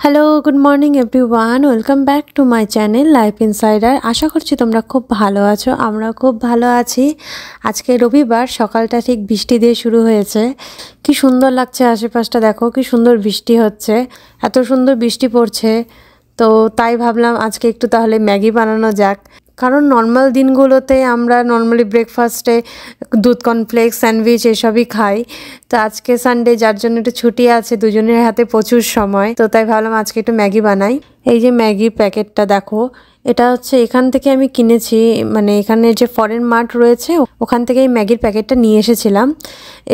Hello, good morning everyone. Welcome back to my channel life insider. আশা করছি তোমরা খুব ভালো আছো, আমরাও খুব ভালো আছি। আজকে রবিবার, সকালটা ঠিক বৃষ্টি দিয়ে শুরু হয়েছে। কি সুন্দর লাগছে আশেপাশটা, দেখো কি সুন্দর বৃষ্টি হচ্ছে, এত সুন্দর বৃষ্টি পড়ছে। তো তাই ভাবলাম আজকে একটু তাহলে ম্যাগি বানানো যাক। কারণ নর্মাল দিনগুলোতে আমরা নর্মালি ব্রেকফাস্টে দুধ কর্নফ্লেক্স স্যান্ডউইচ এসবই খাই। তো আজকে সানডে, যার জন্য একটু ছুটি আছে, দুজনের হাতে প্রচুর সময়, তো তাই ভাবলাম আজকে একটু ম্যাগি বানাই। এই যে ম্যাগির প্যাকেটটা দেখো, এটা হচ্ছে এখান থেকে আমি কিনেছি, মানে এখানে যে ফরেন মার্ট রয়েছে ওখান থেকে এই ম্যাগির প্যাকেটটা নিয়ে এসেছিলাম।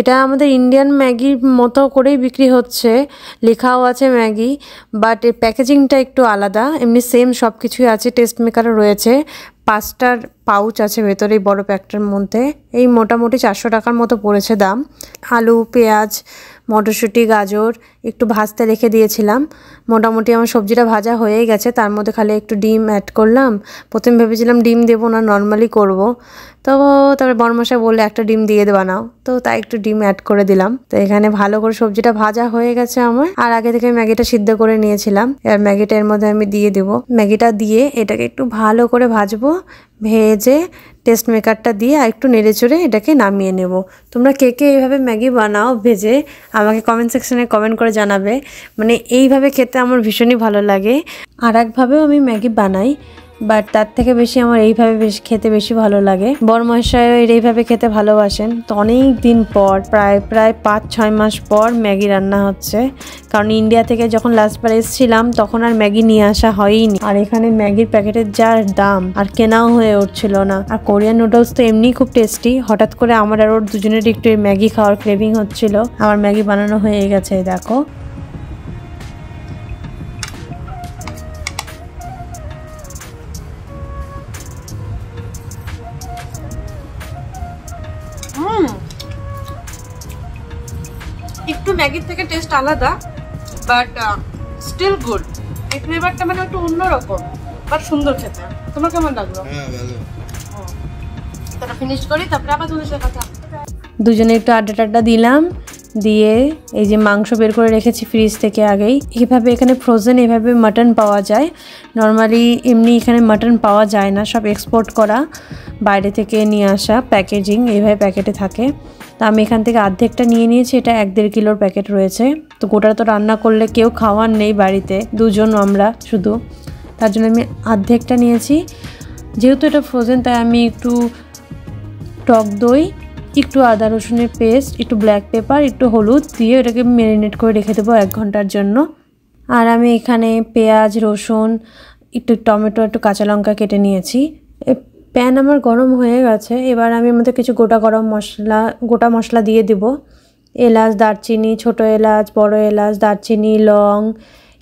এটা আমাদের ইন্ডিয়ান ম্যাগির মতো করেই বিক্রি হচ্ছে, লেখাও আছে ম্যাগি, বাট এর প্যাকেজিংটা একটু আলাদা। এমনি সেম সব কিছুই আছে, টেস্ট মেকারও রয়েছে, 5টার পাউচ আছে ভেতরে এই বড় প্যাকটার মধ্যে। এই মোটামুটি 400 টাকার মতো পড়েছে দাম। আলু, পেঁয়াজ, মটরশুঁটি, গাজর একটু ভাজতে রেখে দিয়েছিলাম। মোটামুটি আমার সবজিটা ভাজা হয়েই গেছে, তার মধ্যে খালি একটু ডিম অ্যাড করলাম। প্রথমে ভেবেছিলাম ডিম দেবো না, নর্মালি করব। তো তারপরে বড়মশাই বললে একটা ডিম দিয়ে বানাও, তো তাই একটু ডিম অ্যাড করে দিলাম। তো এখানে ভালো করে সবজিটা ভাজা হয়ে গেছে আমার, আর আগে থেকে ম্যাগিটা সিদ্ধ করে নিয়েছিলাম। এবার ম্যাগিটা এর মধ্যে আমি দিয়ে দেবো। ম্যাগিটা দিয়ে এটাকে একটু ভালো করে ভাজবো, ভেজে টেস্ট মেকারটা দিয়ে আর একটু নেড়েচড়ে এটাকে নামিয়ে নেব। তোমরা কে কে এইভাবে ম্যাগি বানাও ভেজে, আমাকে কমেন্ট সেকশনে কমেন্ট করে জানাবে। মানে এইভাবে খেতে আমার ভীষণই ভালো লাগে। আর একভাবেও আমি ম্যাগি বানাই, বাট তার থেকে বেশি আমার এইভাবে খেতে বেশি ভালো লাগে। বড়মশাইও এইভাবে খেতে ভালোবাসেন। তো অনেক দিন পর, প্রায় 5-6 মাস পর ম্যাগি রান্না হচ্ছে। কারণ ইন্ডিয়া থেকে যখন লাস্টবার এসেছিলাম তখন আর ম্যাগি নিয়ে আসা হয়নি, আর এখানে ম্যাগির প্যাকেটের যা দাম, আর কেনাও হয়ে উঠছিল না। আর কোরিয়ান নুডলস তো এমনিই খুব টেস্টি। হঠাৎ করে আমার আর ওর দুজনের একটু ম্যাগি খাওয়ার ক্রেভিং হচ্ছিল। আমার ম্যাগি বানানো হয়ে গেছে, দেখো। একটু ম্যাগির থেকে টেস্ট আলাদা, বাট স্টিল গুড। এই ফ্লেভারটা মানে একটু অন্যরকম, বাট সুন্দর খেতে। তোমার কেমন লাগলো? হ্যাঁ, ভালো। তারপর ফিনিশ করি, তারপরে আবার তোমার সাথে কথা। দুজনে একটু আড্ডা দিলাম, দিয়ে এই যে মাংস বের করে রেখেছি ফ্রিজ থেকে আগেই। এইভাবে এখানে ফ্রোজেন এইভাবে মাটন পাওয়া যায়। নর্মালি এমনি এখানে মাটন পাওয়া যায় না, সব এক্সপোর্ট করা, বাইরে থেকে নিয়ে আসা প্যাকেজিং এইভাবে প্যাকেটে থাকে। তো আমি এখান থেকে অর্ধেকটা নিয়ে নিয়েছি, এটা 1-1.5 কিলোর প্যাকেট রয়েছে। তো গোটা তো রান্না করলে কেউ খাওয়ার নেই বাড়িতে, দুজন আমরা শুধু, তার জন্য আমি অর্ধেকটা নিয়েছি। যেহেতু এটা ফ্রোজেন, তাই আমি একটু টক দই, একটু আদা রসুনের পেস্ট, একটু ব্ল্যাক পেপার, একটু হলুদ দিয়ে এটাকে ম্যারিনেট করে রেখে দেবো 1 ঘন্টার জন্য। আর আমি এখানে পেঁয়াজ, রসুন, একটু টমেটো, একটু কাঁচা লঙ্কা কেটে নিয়েছি। প্যান আমার গরম হয়ে গেছে, এবার আমি এর মধ্যে কিছু গোটা মশলা দিয়ে দেব। এলাচ, দারচিনি, ছোট এলাচ, বড় এলাচ, দারচিনি, লং,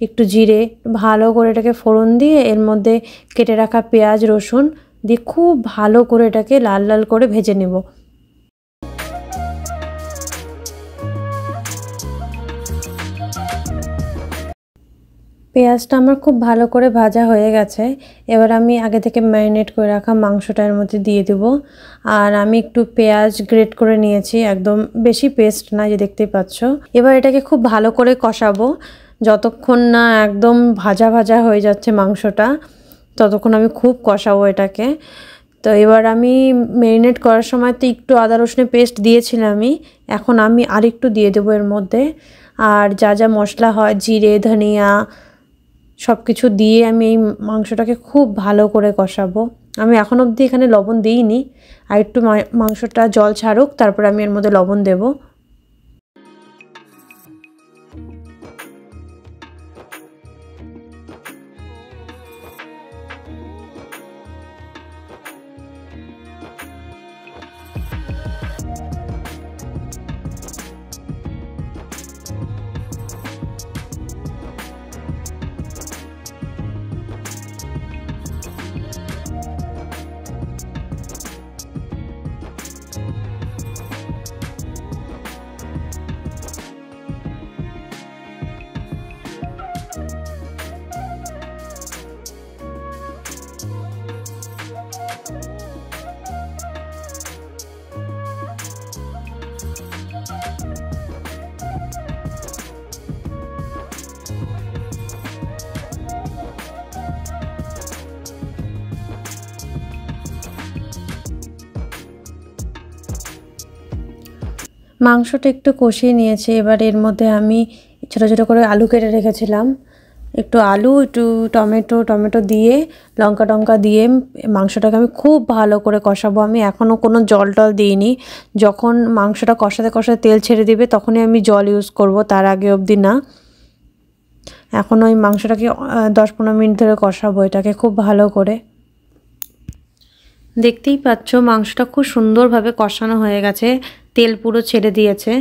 একটু জিরে, ভালো করে এটাকে ফোড়ন দিয়ে এর মধ্যে কেটে রাখা পেঁয়াজ, রসুন দিয়ে খুব ভালো করে এটাকে লাল লাল করে ভেজে নেব। পেঁয়াজটা আমার খুব ভালো করে ভাজা হয়ে গেছে। এবার আমি আগে থেকে ম্যারিনেট করে রাখা মাংসটা এর মধ্যে দিয়ে দেব। আর আমি একটু পেঁয়াজ গ্রেট করে নিয়েছি, একদম বেশি পেস্ট না, যে দেখতেই পাচ্ছ। এবার এটাকে খুব ভালো করে কষাবো, যতক্ষণ না একদম ভাজা ভাজা হয়ে যাচ্ছে মাংসটা, ততক্ষণ আমি খুব কষাবো এটাকে। তো এবার আমি ম্যারিনেট করার সময় তো একটু আদা রসুনের পেস্ট দিয়েছিলাম এখন আমি আরেকটু দিয়ে দেবো এর মধ্যে। আর যা যা মশলা হয়, জিরে, ধনিয়া, সব কিছু দিয়ে আমি এই মাংসটাকে খুব ভালো করে কষাবো। আমি এখন অবধি এখানে লবণ দিইনি, আর একটু মাংসটা জল ছাড়ুক, তারপর আমি এর মধ্যে লবণ দেবো। মাংসটা একটু কষিয়ে নিয়েছি। এবার এর মধ্যে আমি ছোটো ছোটো করে আলু কেটে রেখেছিলাম, একটু আলু, একটু টমেটো দিয়ে লঙ্কা দিয়ে মাংসটাকে আমি খুব ভালো করে কষাবো। আমি এখনও কোনো জল টল দিইনি। যখন মাংসটা কষাতে তেল ছেড়ে দিবে তখনই আমি জল ইউজ করব, তার আগে অবধি না। এখন ওই মাংসটাকে 10-15 মিনিট ধরে কষাবো এটাকে খুব ভালো করে। দেখতেই পাচ্ছ মাংসটা খুব সুন্দরভাবে কষানো হয়ে গেছে, তেল পুরো ছেড়ে দিয়েছে।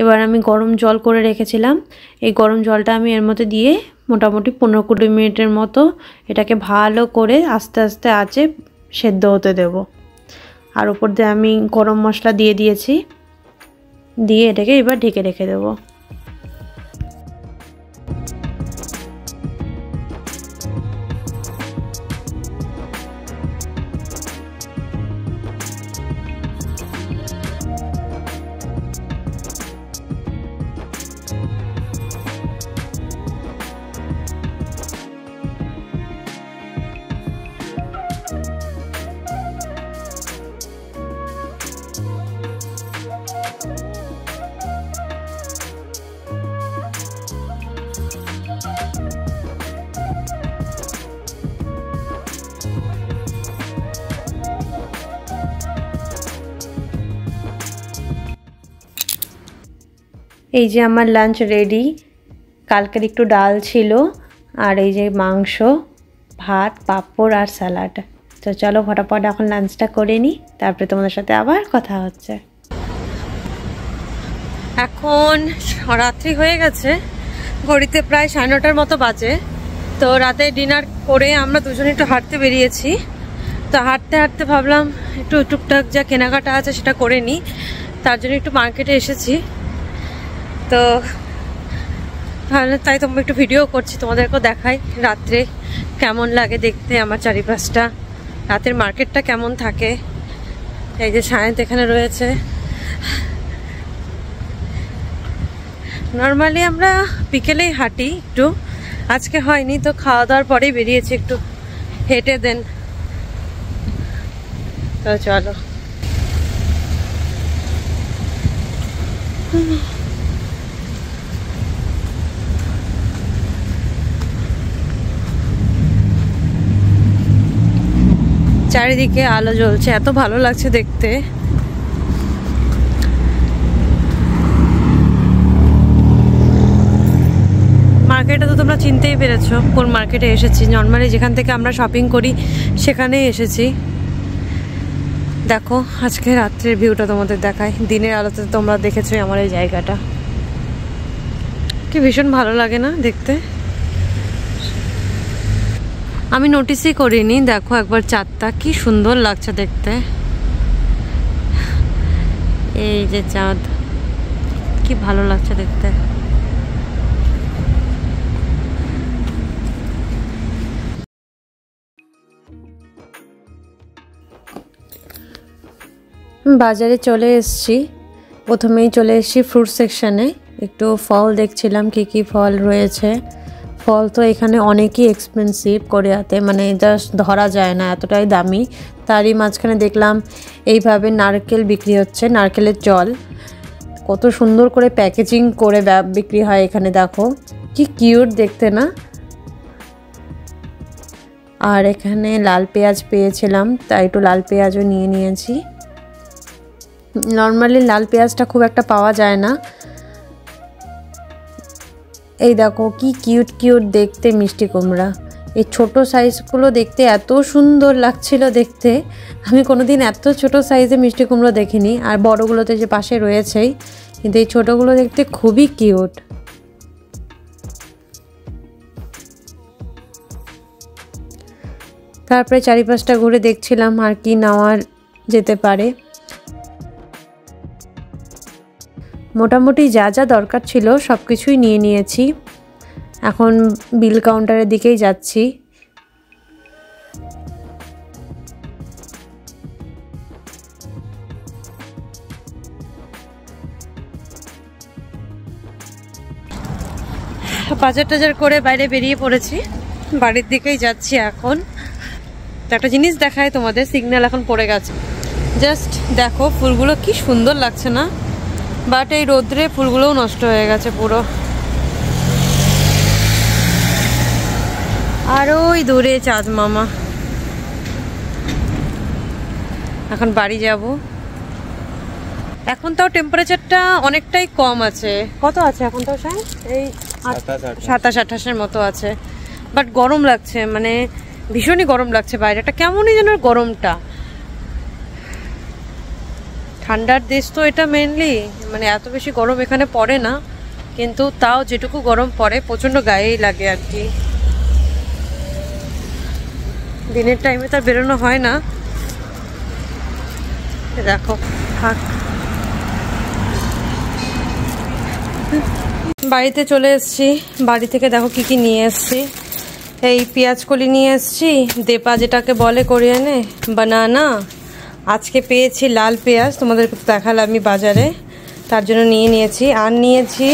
এবার আমি গরম জল করে রেখেছিলাম, এই গরম জলটা আমি এর মধ্যে দিয়ে মোটামুটি 15-20 মিনিটের মতো এটাকে ভালো করে আস্তে আস্তে আঁচে সেদ্ধ হতে দেব। আর উপর দিয়ে আমি গরম মশলা দিয়ে দিয়েছি, দিয়ে এটাকে এবার ঢেকে রেখে দেবো। এই যে আমার লাঞ্চ রেডি। কালকের একটু ডাল ছিল, আর এই যে মাংস, ভাত, পাঁপড় আর স্যালাড। তো চলো ফটাফট এখন লাঞ্চটা করে নিই, তারপরে তোমাদের সাথে আবার কথা হচ্ছে। এখন রাত্রি হয়ে গেছে, ঘড়িতে প্রায় 9:30 মতো বাজে। তো রাতে ডিনার করে আমরা দুজনে একটু হাঁটতে বেরিয়েছি। তো হাঁটতে ভাবলাম একটু টুকটাক যা কেনাকাটা আছে সেটা করে নিই, তার জন্য একটু মার্কেটে এসেছি। তো তাই তোমরা একটু ভিডিও করছি, তোমাদেরকেও দেখাই রাত্রে কেমন লাগে দেখতে আমার চারিপাশটা, রাতের মার্কেটটা কেমন থাকে। এই যে সায়ন্ত এখানে রয়েছে। নর্মালি আমরা বিকেলেই হাঁটি একটু, আজকে হয়নি, তো খাওয়া দাওয়ার পরেই বেরিয়েছি একটু হেঁটে দেন। তো চলো। চারিদিকে আলো জ্বলছে, এত ভালো লাগছে দেখতে। মার্কেটে তো তোমরা চিনতেই পেরেছো কোন মার্কেটে এসেছি। নর্মালি যেখান থেকে আমরা শপিং করি সেখানেই এসেছি। দেখো আজকে রাত্রের ভিউটা তোমাদের দেখাই। দিনের আলোতে তোমরা দেখেছোই আমার এই জায়গাটা, কি ভীষণ ভালো লাগে না দেখতে। আমি নোটিসই করিনি, দেখো একবার চাঁদটা কি সুন্দর লাগছে দেখতে। এই যে চাঁদ, কি ভালো লাগছে দেখতে। বাজারে চলে এসেছি, প্রথমেই চলে এসেছি ফ্রুট সেকশানে। একটু ফল দেখছিলাম কি কি ফল রয়েছে। ফল তো এখানে অনেকই এক্সপেন্সিভ কোরিয়াতে, মানে জাস্ট ধরা যায় না, এতটাই দামি। তারই মাঝখানে দেখলাম এইভাবে নারকেল বিক্রি হচ্ছে, নারকেলের জল। কত সুন্দর করে প্যাকেজিং করে বিক্রি হয় এখানে, দেখো কি কিউট দেখতে না। আর এখানে লাল পেঁয়াজ পেয়েছিলাম, তাই একটু লাল পেঁয়াজও নিয়ে নিয়েছি। নর্মালি লাল পেঁয়াজটা খুব একটা পাওয়া যায় না। এই দেখো কি কিউট দেখতে মিষ্টি কুমড়া। এই ছোট সাইজগুলো দেখতে এত সুন্দর লাগছিল দেখতে। আমি কোনোদিন এত ছোট সাইজে মিষ্টি কুমড়ো দেখিনি। আর বড়গুলোতে যে পাশে রয়েছেই, কিন্তু এই ছোটোগুলো দেখতে খুবই কিউট। তারপরে চারিপাশটা ঘুরে দেখছিলাম আর কি নেওয়া যেতে পারে। মোটামুটি যা যা দরকার ছিল সব কিছুই নিয়ে নিয়েছি। এখন বিল কাউন্টারের দিকেই যাচ্ছি। বাজার টাজার করে বাইরে বেরিয়ে পড়েছি, বাড়ির দিকেই যাচ্ছি এখন। তো একটা জিনিস দেখায় তোমাদের, সিগন্যাল এখন পড়ে গেছে। জাস্ট দেখো ফুলগুলো কি সুন্দর লাগছে না, বাট এই রোদ্রে ফুলগুলোও নষ্ট হয়ে গেছে পুরো। আর ওই দূরে চাঁদ মামা। এখন বাড়ি যাব। এখন তাও টেম্পারেচারটা অনেকটাই কম আছে। কত আছে এখন তাও? এই 27-28-এর মতো আছে। বাট গরম লাগছে, মানে ভীষণই গরম লাগছে বাইরেটা, কেমনই যেন গরমটা। ঠান্ডার দেশ তো এটা মেনলি, মানে এত বেশি গরম এখানে পড়ে না, কিন্তু তাও যেটুকু গরম পড়ে প্রচণ্ড গায়েই লাগে আর কি। দিনের টাইমে তার বেরোনো হয় না। দেখো থাক। বাড়িতে চলে এসেছি। বাড়ি থেকে দেখো কি কি নিয়ে এসেছি। এই পেঁয়াজ কলি নিয়ে এসেছি, দেপা যেটাকে বলে কোরিয়ানে, বানানা। আজকে পেয়েছি লাল পেঁয়াজ, তোমাদের দেখালাম আমি বাজারে, তার জন্য নিয়ে নিয়েছি। আর নিয়েছি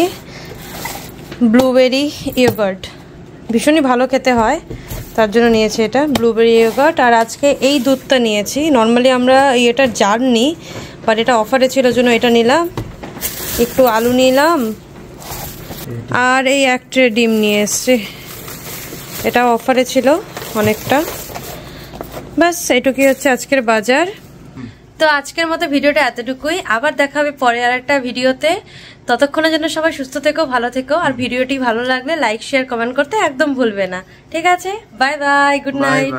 ব্লুবেরি ইয়োগার্ট, ভীষণই ভালো খেতে হয়, তার জন্য নিয়েছি এটা ব্লুবেরি ইয়োগার্ট। আর আজকে এই দুধটা নিয়েছি। নর্মালি আমরা এটার জার নিই, বাট এটা অফারে ছিল জন্য এটা নিলাম। একটু আলু নিলাম, আর এই এক ট্রে ডিম নিয়ে এসছি, এটা অফারে ছিল অনেকটা। ব্যাস এইটুকুই হচ্ছে আজকের বাজার। তো আজকের মতো ভিডিওটা এতটুকুই। আবার দেখা হবে পরে আর একটা ভিডিওতে। ততক্ষণের জন্য সবাই সুস্থ থেকো, ভালো থেকো। আর ভিডিওটি ভালো লাগলে লাইক, শেয়ার, কমেন্ট করতে একদম ভুলবে না। ঠিক আছে, বাই বাই, গুড নাইট।